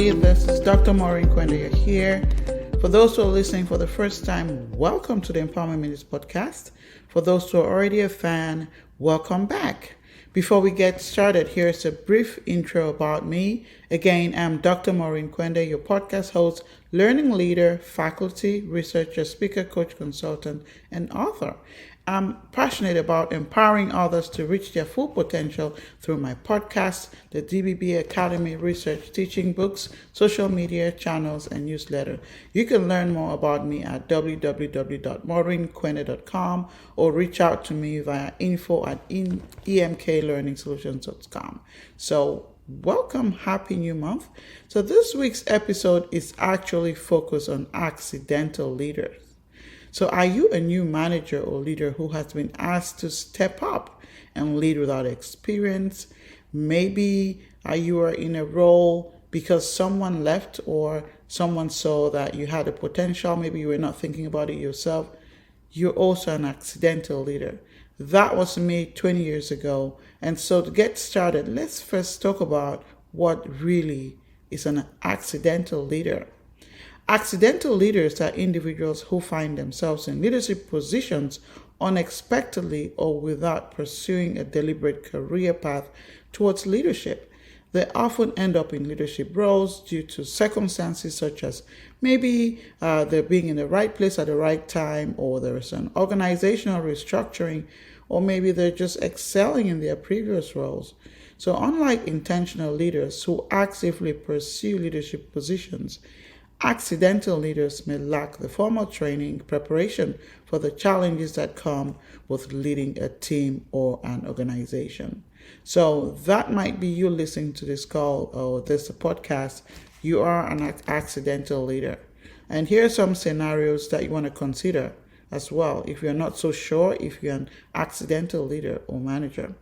everybody. This is Dr. Maurine Kwende here. For those who are listening for the first time, welcome to the Empowerment Minutes podcast. For those who are already a fan, welcome back. Before we get started, here's a brief intro about me. Again, I'm Dr. Maurine Kwende, your podcast host, learning leader, faculty, researcher, speaker, coach, consultant, and author. I'm passionate about empowering others to reach their full potential through my podcast, the DBB Academy research teaching books, social media channels, and newsletter. You can learn more about me at www.maurinekwende.com or reach out to me via info@emklearningsolutions.com. So welcome, happy new month. So this week's episode is actually focused on accidental leaders. So are you a new manager or leader who has been asked to step up and lead without experience? Maybe you are in a role because someone left or someone saw that you had a potential. Maybe you were not thinking about it yourself. You're also an accidental leader. That was me 20 years ago. And so to get started, let's first talk about what really is an accidental leader. Accidental leaders are individuals who find themselves in leadership positions unexpectedly or without pursuing a deliberate career path towards leadership. They often end up in leadership roles due to circumstances such as maybe they're being in the right place at the right time, or there is an organizational restructuring, or maybe they're just excelling in their previous roles. So unlike intentional leaders who actively pursue leadership positions, accidental leaders may lack the formal training, preparation for the challenges that come with leading a team or an organization. So that might be you listening to this call or this podcast. You are an accidental leader. And here are some scenarios that you want to consider as well if you're not so sure if you're an accidental leader or manager.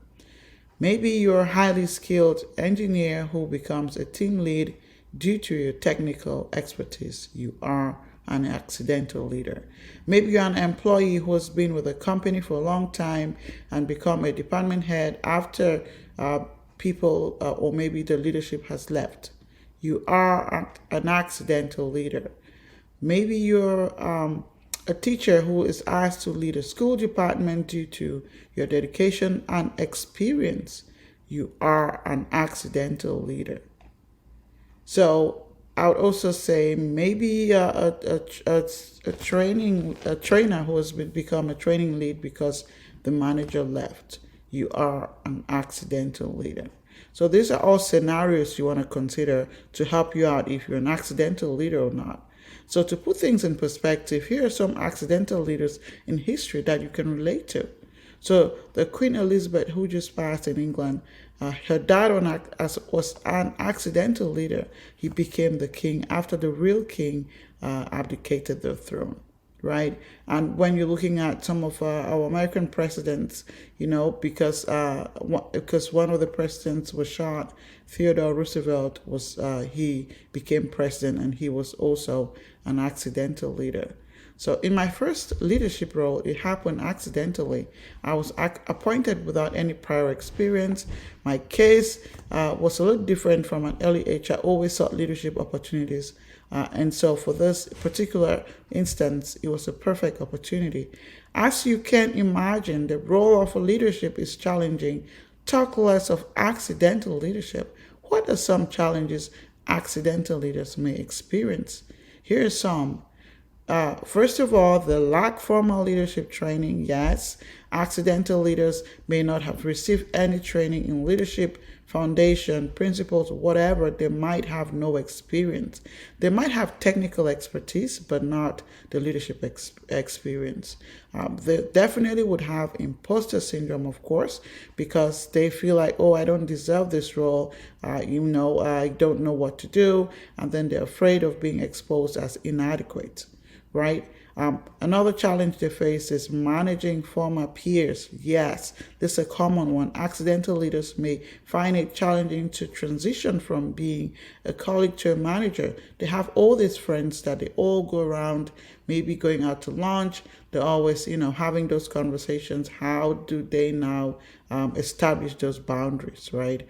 Maybe you're a highly skilled engineer who becomes a team lead due to your technical expertise. You are an accidental leader. Maybe you're an employee who has been with a company for a long time and become a department head after people or maybe the leadership has left. You are an accidental leader. Maybe you're a teacher who is asked to lead a school department due to your dedication and experience. You are an accidental leader. So I would also say maybe a trainer who has become a training lead because the manager left. You are an accidental leader. So these are all scenarios you want to consider to help you out if you're an accidental leader or not. So to put things in perspective, here are some accidental leaders in history that you can relate to. So the Queen Elizabeth, who just passed in England, her dad was an accidental leader. He became the king after the real king abdicated the throne, right? And when you're looking at some of our American presidents, because one of the presidents was shot, Theodore Roosevelt he became president, and he was also an accidental leader. So in my first leadership role, it happened accidentally. I was appointed without any prior experience. My case was a little different from an early age. I always sought leadership opportunities. And so for this particular instance, it was a perfect opportunity. As you can imagine, the role of leadership is challenging. Talk less of accidental leadership. What are some challenges accidental leaders may experience? Here are some. First of all, the lack of formal leadership training. Yes, accidental leaders may not have received any training in leadership, foundation, principles, whatever. They might have no experience. They might have technical expertise, but not the leadership experience. They definitely would have imposter syndrome, of course, because they feel like, oh, I don't deserve this role. I don't know what to do. And then they're afraid of being exposed as inadequate. Right? Another challenge they face is managing former peers. Yes, this is a common one. Accidental leaders may find it challenging to transition from being a colleague to a manager. They have all these friends that they all go around, maybe going out to lunch. They're always, having those conversations. How do they now establish those boundaries, right?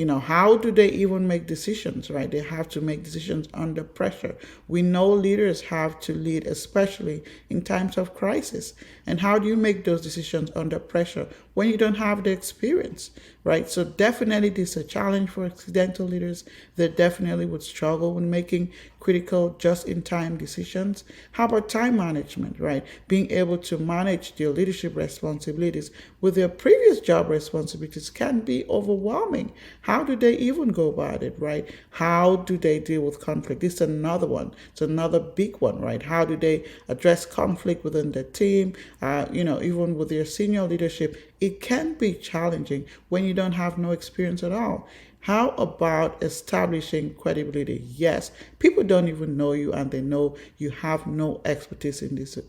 How do they even make decisions, right? They have to make decisions under pressure. We know leaders have to lead, especially in times of crisis. And how do you make those decisions under pressure when you don't have the experience, right? So definitely this is a challenge for accidental leaders. They definitely would struggle with making critical, just-in-time decisions. How about time management, right? Being able to manage their leadership responsibilities with their previous job responsibilities can be overwhelming. How do they even go about it, right? How do they deal with conflict? This is another one. It's another big one, right? How do they address conflict within the team? Even with their senior leadership, it can be challenging when you don't have no experience at all. How about establishing credibility? Yes, people don't even know you and they know you have no expertise in this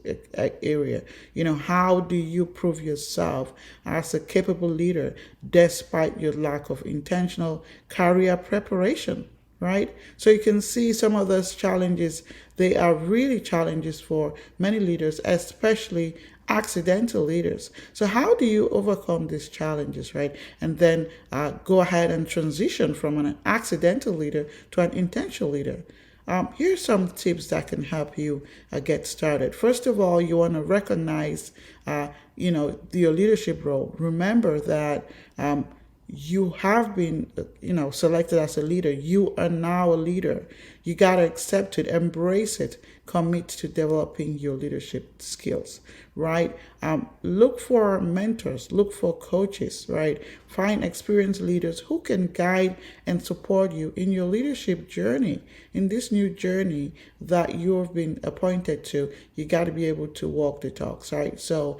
area. How do you prove yourself as a capable leader despite your lack of intentional career preparation? Right? So you can see some of those challenges, they are really challenges for many leaders, especially accidental leaders. So how do you overcome these challenges, right? And then go ahead and transition from an accidental leader to an intentional leader. Here's some tips that can help you get started. First of all, you want to recognize, your leadership role. Remember that you have been, selected as a leader. You are now a leader. You got to accept it, embrace it, commit to developing your leadership skills, right? Look for mentors, look for coaches, right? Find experienced leaders who can guide and support you in your leadership journey, in this new journey that you have been appointed to. You got to be able to walk the talks, right? So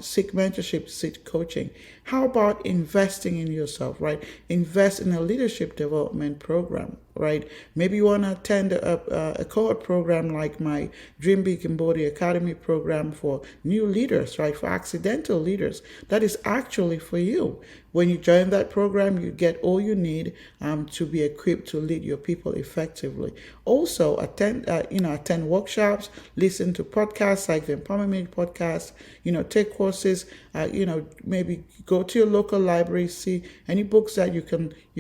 seek mentorship, seek coaching. How about investing in yourself, right? Invest in a leadership development program, right? Maybe you want to attend a cohort program like my Dream Big Cambodia Academy program for new leaders, right? For accidental leaders. That is actually for you. When you join that program, you get all you need to be equipped to lead your people effectively. Also, attend workshops, listen to podcasts like the Empowerment Podcast, take courses, maybe go to your local library, see any books that you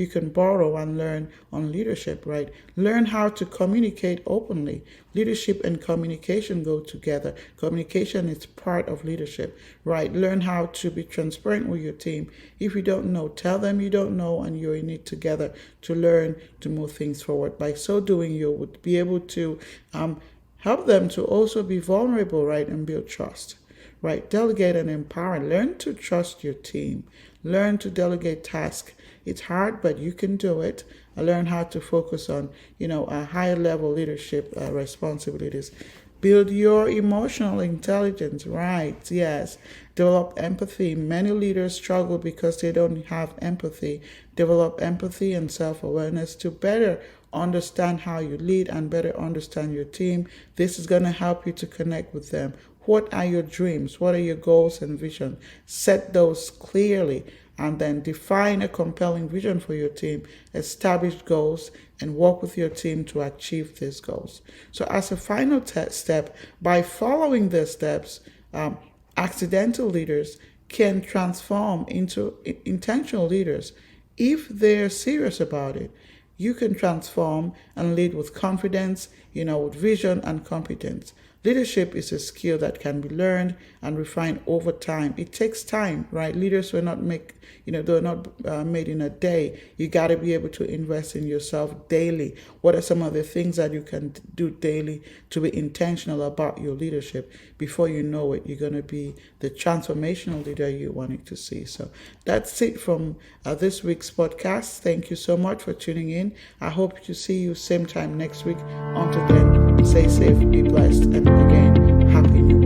can borrow and learn on leadership, right? Learn how to communicate openly. Leadership and communication go together. Communication is part of leadership, right? Learn how to be transparent with your team. If you don't know, tell them you don't know, and you're in it together to learn to move things forward. By so doing, you would be able to help them to also be vulnerable, right, and build trust, right? Delegate and empower. Learn to trust your team. Learn to delegate tasks. It's hard, but you can do it. Learn how to focus on, a higher level leadership responsibilities. Build your emotional intelligence, right? Yes. Develop empathy. Many leaders struggle because they don't have empathy. Develop empathy and self-awareness to better understand how you lead and better understand your team. This is going to help you to connect with them. What are your dreams? What are your goals and vision? Set those clearly and then define a compelling vision for your team, establish goals, and work with your team to achieve these goals. So as a final step, by following these steps, accidental leaders can transform into intentional leaders if they're serious about it. You can transform and lead with confidence, with vision and competence. Leadership is a skill that can be learned and refined over time. It takes time, right? Leaders were not they're not made in a day. You got to be able to invest in yourself daily. What are some of the things that you can do daily to be intentional about your leadership? Before you know it, you're going to be the transformational leader you wanted to see. So that's it from this week's podcast. Thank you so much for tuning in. I hope to see you same time next week. Until then, stay safe, be blessed, and again, Happy New Year.